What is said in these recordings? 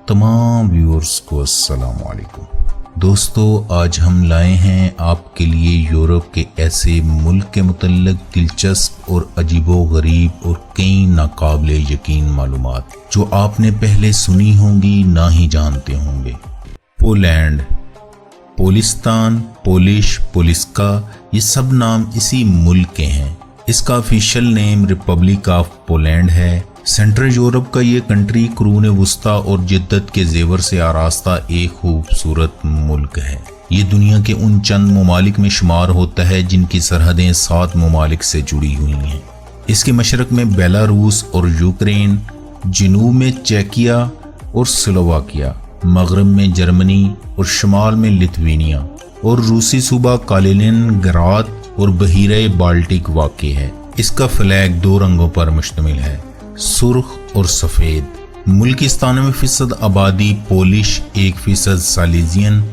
तमाम व्यूअर्स को अस्सलाम वालेकुम। दोस्तों, आज हम लाए हैं आपके लिए यूरोप के ऐसे मुल्क के मुतल्लिक दिलचस्प और अजीबो-गरीब और कई नाकाबिले यकीन मालूमात जो आपने पहले सुनी होंगी ना ही जानते होंगे। पोलैंड, पोलिस्तान, पोलिश, पोलिस्का, ये सब नाम इसी मुल्क के हैं। इसका official name Republic of Poland है। सेंट्रल यूरोप का ये कंट्री कुरून वुस्ता और जिद्दत के जेवर से आरास्ता एक खूबसूरत मुल्क है। ये दुनिया के उन चंद ममालिक में शुमार होता है जिनकी सरहदें 7 ममालिक से जुड़ी हुई हैं। इसके मशरक में बेलारूस और यूक्रेन, जनूब में चेकिया और स्लोवाकिया, मगरब में जर्मनी और शुमाल में लिथुआनिया और रूसी सूबा कालिनिनग्राद और बहीरे बाल्टिक वाक़ है। इसका फ्लैग 2 रंगों पर मुश्तमिल है, सुर्ख और सफ़ेद। मुल्क की 97% आबादी पोलिश, 1% सालिजियन,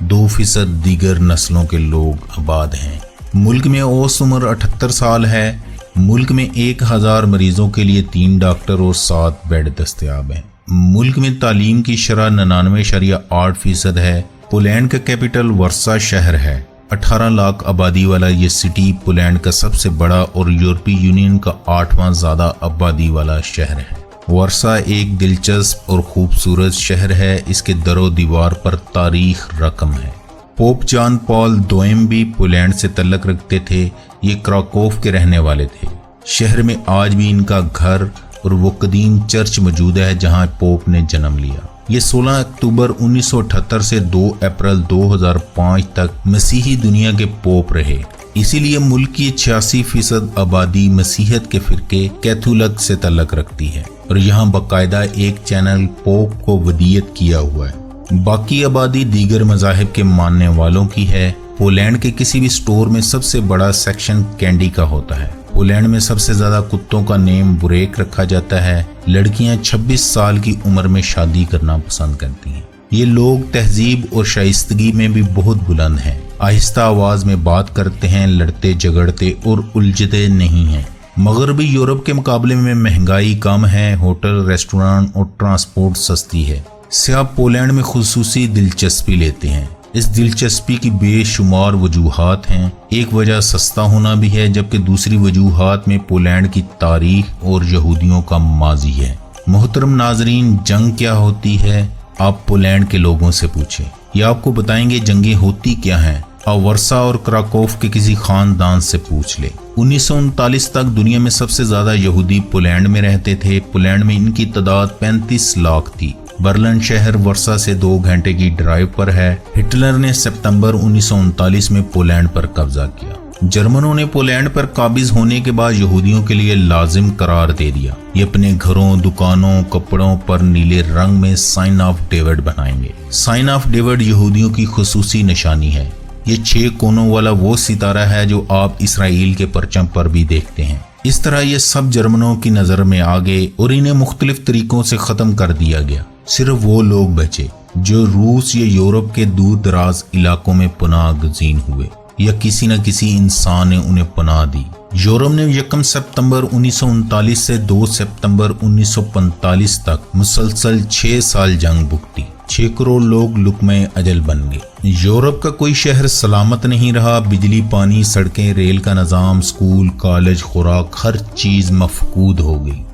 2% दीगर नस्लों के लोग आबाद हैं। मुल्क में औसत उम्र 78 साल है। मुल्क में 1000 मरीजों के लिए 3 डॉक्टर और 7 बेड दस्तयाब हैं। मुल्क में तालीम की शरह 99.8% है। पोलैंड का कैपिटल वर्सा शहर है। 18 लाख आबादी वाला ये सिटी पोलैंड का सबसे बड़ा और यूरोपीय यूनियन का 8वां ज़्यादा आबादी वाला शहर है। वर्सा एक दिलचस्प और खूबसूरत शहर है। इसके दरो दीवार पर तारीख रकम है। पोप जॉन पॉल II भी पोलैंड से तल्लक रखते थे। ये क्राकोव के रहने वाले थे। शहर में आज भी इनका घर और वो कदीम चर्च मौजूद है जहाँ पोप ने जन्म लिया। ये 16 अक्टूबर 1978 से 2 अप्रैल 2005 तक मसीही दुनिया के पोप रहे। इसीलिए मुल्क की 86% आबादी मसीहत के फिरके कैथोलिक से तल्लक रखती है और यहाँ बाकायदा एक चैनल पोप को वदीयत किया हुआ है। बाकी आबादी दीगर मज़ाहिब के मानने वालों की है। पोलैंड के किसी भी स्टोर में सबसे बड़ा सेक्शन कैंडी का होता है। पोलैंड में सबसे ज्यादा कुत्तों का नेम बुरेक रखा जाता है। लड़कियां 26 साल की उम्र में शादी करना पसंद करती हैं। ये लोग तहजीब और शाइस्तगी में भी बहुत बुलंद हैं। आहिस्ता आवाज में बात करते हैं, लड़ते झगड़ते और उलझते नहीं हैं। मगरबी यूरोप के मुकाबले में महंगाई कम है। होटल, रेस्टोरेंट और ट्रांसपोर्ट सस्ती है। सियाह पोलैंड में खुसूसी दिलचस्पी लेते हैं। इस दिलचस्पी की बेशुमार वजूहात हैं। एक वजह सस्ता होना भी है, जबकि दूसरी वजूहात में पोलैंड की तारीख और यहूदियों का माजी है। मोहतरम नाजरीन, जंग क्या होती है आप पोलैंड के लोगों से पूछें, ये आपको बताएंगे जंगें होती क्या हैं। आप वर्सा और क्राकोव के किसी खानदान से पूछ ले। 1939 तक दुनिया में सबसे ज्यादा यहूदी पोलैंड में रहते थे। पोलैंड में इनकी तादाद 35 लाख थी। बर्लिन शहर वर्सा से 2 घंटे की ड्राइव पर है। हिटलर ने सितंबर 1939 में पोलैंड पर कब्जा किया। जर्मनों ने पोलैंड पर काबिज होने के बाद यहूदियों के लिए लाजिम करार दे दिया। ये अपने घरों, दुकानों, कपड़ों पर नीले रंग में साइन ऑफ डेविड बनाएंगे। साइन ऑफ डेविड यहूदियों की खुसूसी निशानी है। ये 6 कोनों वाला वो सितारा है जो आप इसराइल के परचम पर भी देखते हैं। इस तरह ये सब जर्मनों की नजर में आ गए और इन्हें मुख्तलिफ तरीकों से खत्म कर दिया गया। सिर्फ वो लोग बचे जो रूस या यूरोप के दूर दराज इलाकों में पनाह गजीन हुए या किसी न किसी इंसान ने उन्हें पनाह दी। यूरोप ने 1 सितंबर 1939 से 2 सितंबर 1945 तक मुसलसल 6 साल जंग भुगती। 6 करोड़ लोग लुकमे अजल बन गए। यूरोप का कोई शहर सलामत नहीं रहा। बिजली, पानी, सड़कें, रेल का निज़ाम, स्कूल, कॉलेज, खुराक, हर चीज मफकूद हो गई।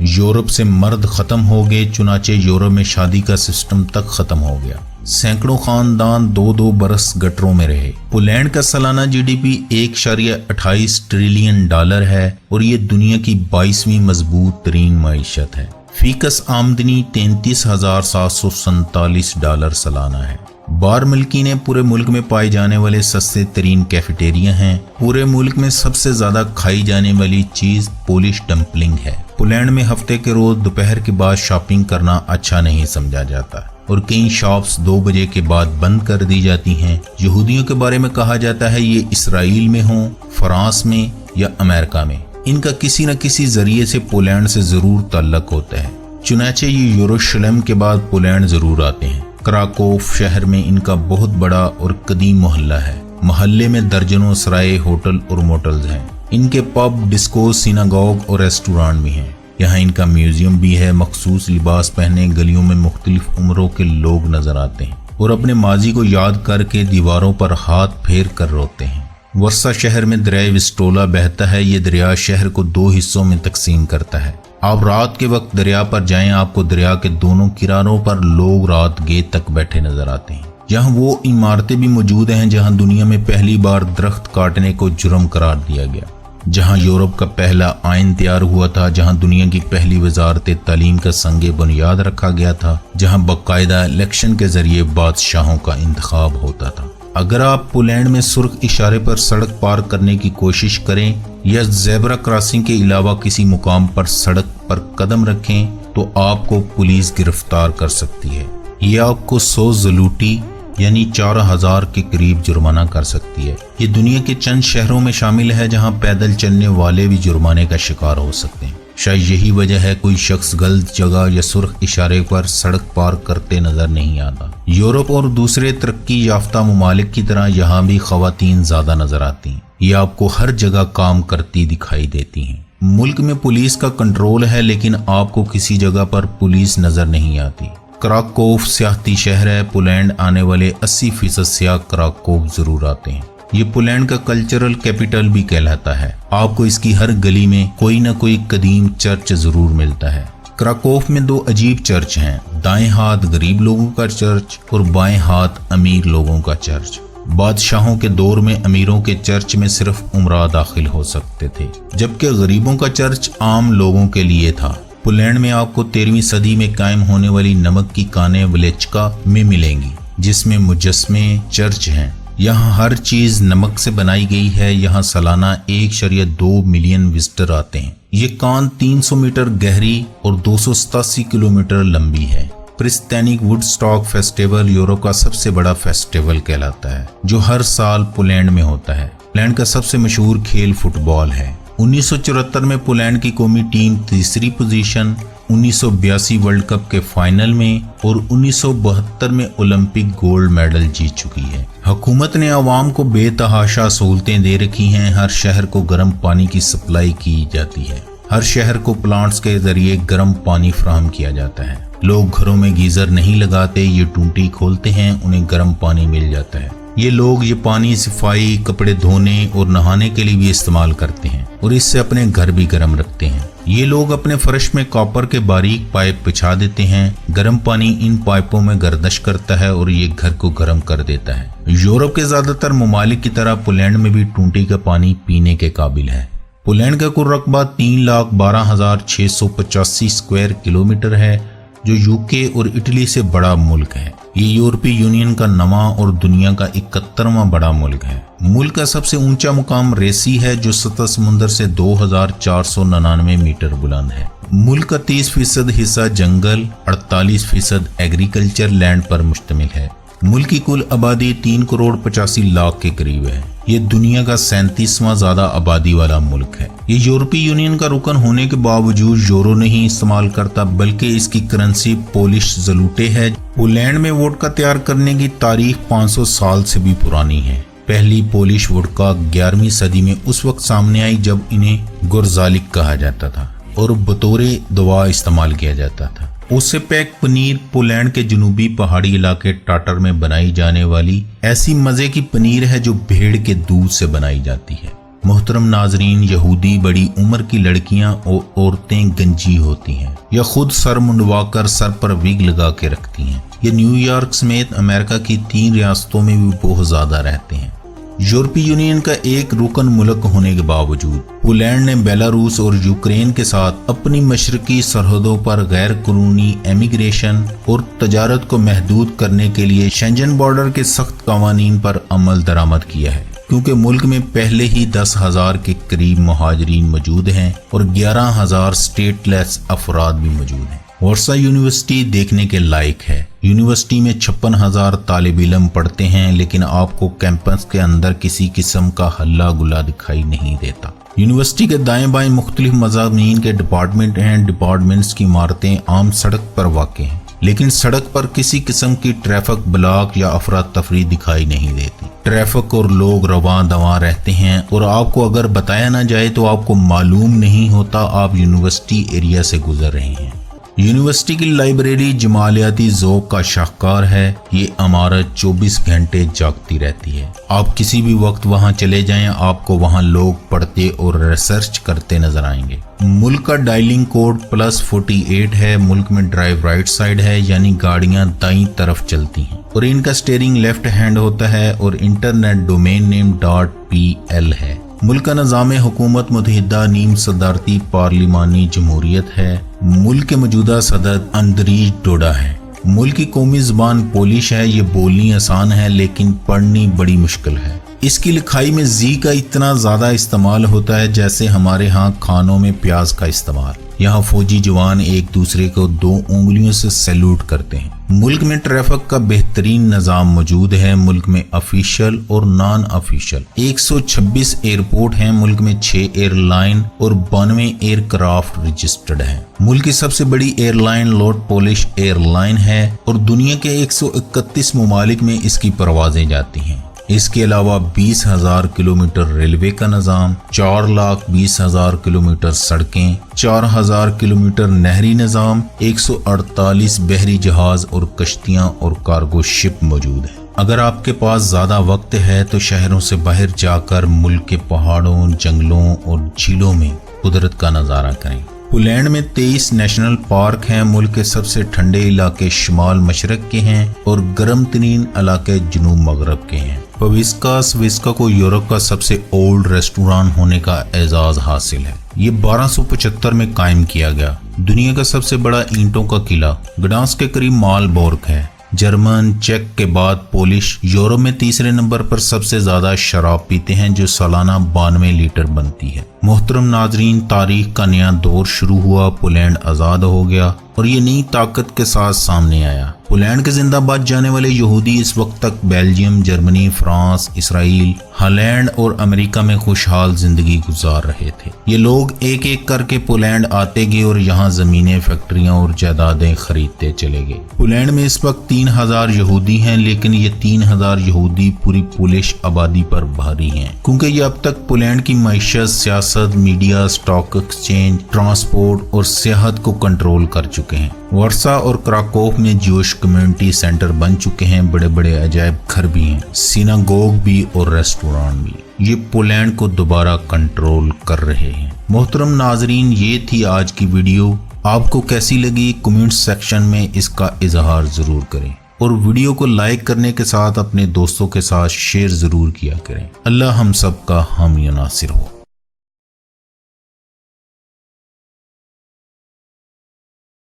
यूरोप से मर्द खत्म हो गए। चुनाचे यूरोप में शादी का सिस्टम तक खत्म हो गया। सैकड़ों खानदान 2-2 बरस गटरों में रहे। पोलैंड का सालाना GDP 1.28 ट्रिलियन डॉलर है और ये दुनिया की 22वीं मजबूत तरीन मईशत है। फीकस आमदनी $33,747 सालाना है। बार मिल्की ने पूरे मुल्क में पाए जाने वाले सस्ते तरीन कैफेटेरिया हैं। पूरे मुल्क में सबसे ज्यादा खाई जाने वाली चीज पोलिश डम्पलिंग है। पोलैंड में हफ्ते के रोज दोपहर के बाद शॉपिंग करना अच्छा नहीं समझा जाता और कई शॉप्स 2 बजे के बाद बंद कर दी जाती हैं। यहूदियों के बारे में कहा जाता है ये इसराइल में हो, फ्रांस में या अमेरिका में, इनका किसी न किसी जरिए से पोलैंड से जरूर ताल्लुक होता है। चुनाचे ये यरूशलेम के बाद पोलैंड जरूर आते हैं। क्राकोव शहर में इनका बहुत बड़ा और कदीम मोहल्ला है। मोहल्ले में दर्जनों सराय, होटल और मोटल्स हैं। इनके पब, डिस्को, सिनागोग और रेस्टोरेंट भी हैं। यहाँ इनका म्यूजियम भी है। मखसूस लिबास पहने गलियों में मुख्तलिफ उम्रों के लोग नजर आते हैं और अपने माजी को याद करके दीवारों पर हाथ फेर कर रोते हैं। वर्सा शहर में दरिया विस्टोला बहता है। ये दरिया शहर को 2 हिस्सों में तकसीम करता है। आप रात के वक्त दरिया पर जाएं, आपको दरिया के दोनों किनारों पर लोग रात गेट तक बैठे नजर आते हैं। यहाँ वो इमारतें भी मौजूद हैं जहाँ दुनिया में पहली बार दरख्त काटने को जुर्म करार दिया गया, जहाँ यूरोप का पहला आइन तैयार हुआ था, जहाँ दुनिया की पहली वजारत तालीम का संगे बुनियाद रखा गया था, जहाँ बाकायदा इलेक्शन के जरिए बादशाहों का इंतखाब होता था। अगर आप पोलैंड में सुर्ख इशारे पर सड़क पार करने की कोशिश करें या ज़ेब्रा क्रॉसिंग के अलावा किसी मुकाम पर सड़क पर कदम रखें तो आपको पुलिस गिरफ्तार कर सकती है। यह आपको 100 ज़लूटी यानी 4000 के करीब जुर्माना कर सकती है। ये दुनिया के चंद शहरों में शामिल है जहां पैदल चलने वाले भी जुर्माने का शिकार हो सकते हैं। शायद यही वजह है कोई शख्स गलत जगह या सुर्ख इशारे पर सड़क पार करते नजर नहीं आता। यूरोप और दूसरे तरक्की याफ्ता ममालिक की तरह यहाँ भी खवातीन ज्यादा नजर आती हैं। ये आपको हर जगह काम करती दिखाई देती हैं। मुल्क में पुलिस का कंट्रोल है लेकिन आपको किसी जगह पर पुलिस नजर नहीं आती। क्राकोव सियाहती शहर है। पोलैंड आने वाले 80% सियाह क्राकोव जरूर आते हैं। ये पोलैंड का कल्चरल कैपिटल भी कहलाता है। आपको इसकी हर गली में कोई ना कोई कदीम चर्च जरूर मिलता है। क्राकोव में 2 अजीब चर्च हैं, दाएं हाथ गरीब लोगों का चर्च और बाएं हाथ अमीर लोगों का चर्च। बादशाहों के दौर में अमीरों के चर्च में सिर्फ उमरा दाखिल हो सकते थे, जबकि गरीबों का चर्च आम लोगों के लिए था। पोलैंड में आपको 13वीं सदी में कायम होने वाली नमक की कानें वलेचका में मिलेंगी, जिसमें मुजस्मे चर्च हैं। यहाँ हर चीज नमक से बनाई गई है। यहाँ सालाना 1.2 मिलियन विजिटर आते हैं। ये कान 300 मीटर गहरी और 287 किलोमीटर लंबी है। प्रिस्टैनिक वुडस्टॉक फेस्टिवल यूरोप का सबसे बड़ा फेस्टिवल कहलाता है, जो हर साल पोलैंड में होता है। पोलैंड का सबसे मशहूर खेल फुटबॉल है। 1974 में पोलैंड की कौमी टीम 3री पोजीशन, 1982 वर्ल्ड कप के फाइनल में और 1972 में ओलंपिक गोल्ड मेडल जीत चुकी है। हुकूमत ने आवाम को बेतहाशा सहूलतें दे रखी हैं। हर शहर को गर्म पानी की सप्लाई की जाती है। हर शहर को प्लांट्स के जरिए गर्म पानी फराहम किया जाता है। लोग घरों में गीजर नहीं लगाते, ये टूटी खोलते हैं, उन्हें गर्म पानी मिल जाता है। ये लोग ये पानी सफाई, कपड़े धोने और नहाने के लिए भी इस्तेमाल करते हैं और इससे अपने घर भी गर्म रखते हैं। ये लोग अपने फर्श में कॉपर के बारीक पाइप बिछा देते हैं। गर्म पानी इन पाइपों में गर्दिश करता है और ये घर को गर्म कर देता है। यूरोप के ज्यादातर ममालिक की तरह पोलैंड में भी टूटी का पानी पीने के काबिल है। पोलैंड का कुल रकबा 3,12,685 स्क्वायर किलोमीटर है, जो यूके और इटली से बड़ा मुल्क है। ये यूरोपीय यूनियन का 9वां और दुनिया का 71वां बड़ा मुल्क है। मुल्क का सबसे ऊंचा मुकाम रेसी है, जो सतह समुद्र से 2,499 मीटर बुलंद है। मुल्क का 30% हिस्सा जंगल, 48% एग्रीकल्चर लैंड पर मुश्तमिल है। मुल्क की कुल आबादी 3,85,00,000 के करीब है। ये दुनिया का 37वां ज्यादा आबादी वाला मुल्क है। ये यूरोपीय यूनियन का रुकन होने के बावजूद यूरो नहीं इस्तेमाल करता, बल्कि इसकी करेंसी पोलिश ज़लूटे है। पोलैंड में वोडका तैयार करने की तारीख 500 साल से भी पुरानी है। पहली पोलिश वोडका 11वीं सदी में उस वक्त सामने आई जब इन्हें गुरजालिक कहा जाता था और बतौरे दवा इस्तेमाल किया जाता था। उससे पैक पनीर पोलैंड के जनूबी पहाड़ी इलाके टाटर में बनाई जाने वाली ऐसी मजे की पनीर है जो भेड़ के दूध से बनाई जाती है। मोहतरम नाजरीन, यहूदी बड़ी उम्र की लड़कियां और औरतें गंजी होती हैं या खुद सर मुंडवाकर सर पर विग लगा के रखती हैं। ये न्यूयॉर्क समेत अमेरिका की 3 रियासतों में भी बहुत ज्यादा रहते हैं। यूरोपीय यूनियन का एक रुकन मुल्क होने के बावजूद पोलैंड ने बेलारूस और यूक्रेन के साथ अपनी मशरकी सरहदों पर गैर कानूनी एमिग्रेशन और तजारत को महदूद करने के लिए शेंजन बॉर्डर के सख्त कवानीन पर अमल दरामद किया है, क्योंकि मुल्क में पहले ही 10,000 के करीब मुहाजिरीन मौजूद हैं और 11,000 स्टेटलेस अफराद भी मौजूद हैं। वर्सा यूनिवर्सिटी देखने के लायक है। यूनिवर्सिटी में 56,000 तालिब इल्म पढ़ते हैं, लेकिन आपको कैंपस के अंदर किसी किस्म का हल्ला गुल्ला दिखाई नहीं देता। यूनिवर्सिटी के दाएं बाएं मुख्तलिफ मज़ामीन के डिपार्टमेंट हैं। डिपार्टमेंट्स की इमारतें आम सड़क पर वाक़ हैं। लेकिन सड़क पर किसी किस्म की ट्रैफिक ब्लॉक या अफरा तफरी दिखाई नहीं देती। ट्रैफिक और लोग रवां दवां रहते हैं और आपको अगर बताया ना जाए तो आपको मालूम नहीं होता आप यूनिवर्सिटी एरिया से गुजर रहे हैं। यूनिवर्सिटी की लाइब्रेरी जमालियाती ज़ौक़ का शाहकार है। ये इमारत 24 घंटे जागती रहती है। आप किसी भी वक्त वहां चले जाएं, आपको वहां लोग पढ़ते और रिसर्च करते नजर आएंगे। मुल्क का डायलिंग कोड +48 है। मुल्क में ड्राइव राइट साइड है, यानी गाड़ियां दाईं तरफ चलती हैं और इनका स्टीयरिंग लेफ्ट हैंड होता है और इंटरनेट डोमेन नेम .pl है। मुल्क का निज़ाम हुकूमत मुत्तहिदा नीम सदारती पार्लिमानी जमहूरियत है। मुल्क के मौजूदा सदर अंद्रीज डोडा है। मुल्क की कौमी ज़बान पोलिश है। ये बोलनी आसान है लेकिन पढ़नी बड़ी मुश्किल है। इसकी लिखाई में जी का इतना ज़्यादा इस्तेमाल होता है जैसे हमारे यहाँ खानों में प्याज का इस्तेमाल। यहाँ फौजी जवान एक दूसरे को 2 उंगलियों से सैल्यूट करते हैं। मुल्क में ट्रैफिक का बेहतरीन निज़ाम मौजूद है। मुल्क में ऑफिशियल और नॉन ऑफिशियल 126 एयरपोर्ट हैं। मुल्क में 6 एयरलाइन और 92 एयरक्राफ्ट रजिस्टर्ड हैं। मुल्क की सबसे बड़ी एयरलाइन लोट पोलिश एयरलाइन है और दुनिया के 131 ममालिक में इसकी परवाजें जाती हैं। इसके अलावा 20,000 किलोमीटर रेलवे का निज़ाम, 4,20,000 किलोमीटर सड़कें, 4,000 किलोमीटर नहरी निज़ाम, 148 बहरी जहाज और कश्तियां और कार्गो शिप मौजूद है। अगर आपके पास ज़्यादा वक्त है तो शहरों से बाहर जाकर मुल्क के पहाड़ों, जंगलों और झीलों में कुदरत का नज़ारा करें। पोलैंड में 23 नेशनल पार्क हैं। मुल्क के सबसे ठंडे इलाके शुमाल मशरक के हैं और गर्म तरीन इलाके जनूब मगरब के हैं। पविस्का स्विस्का को यूरोप का सबसे ओल्ड रेस्टोरेंट होने का एजाज हासिल है। ये 1275 में कायम किया गया। दुनिया का सबसे बड़ा ईंटों का किला ग्डांस्क के करीब मालबोर्ग है। जर्मन, चेक के बाद पोलिश यूरोप में तीसरे नंबर पर सबसे ज्यादा शराब पीते हैं जो सालाना 92 लीटर बनती है। मोहतरम नाजरीन, तारीख का नया दौर शुरू हुआ। पोलैंड आज़ाद हो गया और ये नई ताकत के साथ सामने आया। पोलैंड के जिंदाबाद जाने वाले यहूदी इस वक्त तक Belgium, Germany, France, Israel, Holland और अमेरिका में खुशहाल जिंदगी गुजार रहे थे। ये लोग एक एक करके पोलैंड आते गए और यहाँ जमीनें, फैक्ट्रियां और जायदादें खरीदते चले गए। पोलैंड में इस वक्त 3,000 यहूदी हैं, लेकिन ये 3,000 यहूदी पूरी पोलिश आबादी पर भारी हैं, क्योंकि ये अब तक पोलैंड की मईशत, सियासत, मीडिया, स्टॉक एक्सचेंज, ट्रांसपोर्ट और सियाहत को कंट्रोल कर चुके हैं। वर्सा और क्राकोव में ज्यूश कम्युनिटी सेंटर बन चुके हैं। बड़े बड़े अजायब घर भी हैं, सिनागोग भी और रेस्टोरेंट भी। ये पोलैंड को दोबारा कंट्रोल कर रहे हैं। मोहतरम नाजरीन, ये थी आज की वीडियो। आपको कैसी लगी कमेंट सेक्शन में इसका इजहार जरूर करें और वीडियो को लाइक करने के साथ अपने दोस्तों के साथ शेयर जरूर किया करें। अल्लाह हम सब का हामी नासिर हो।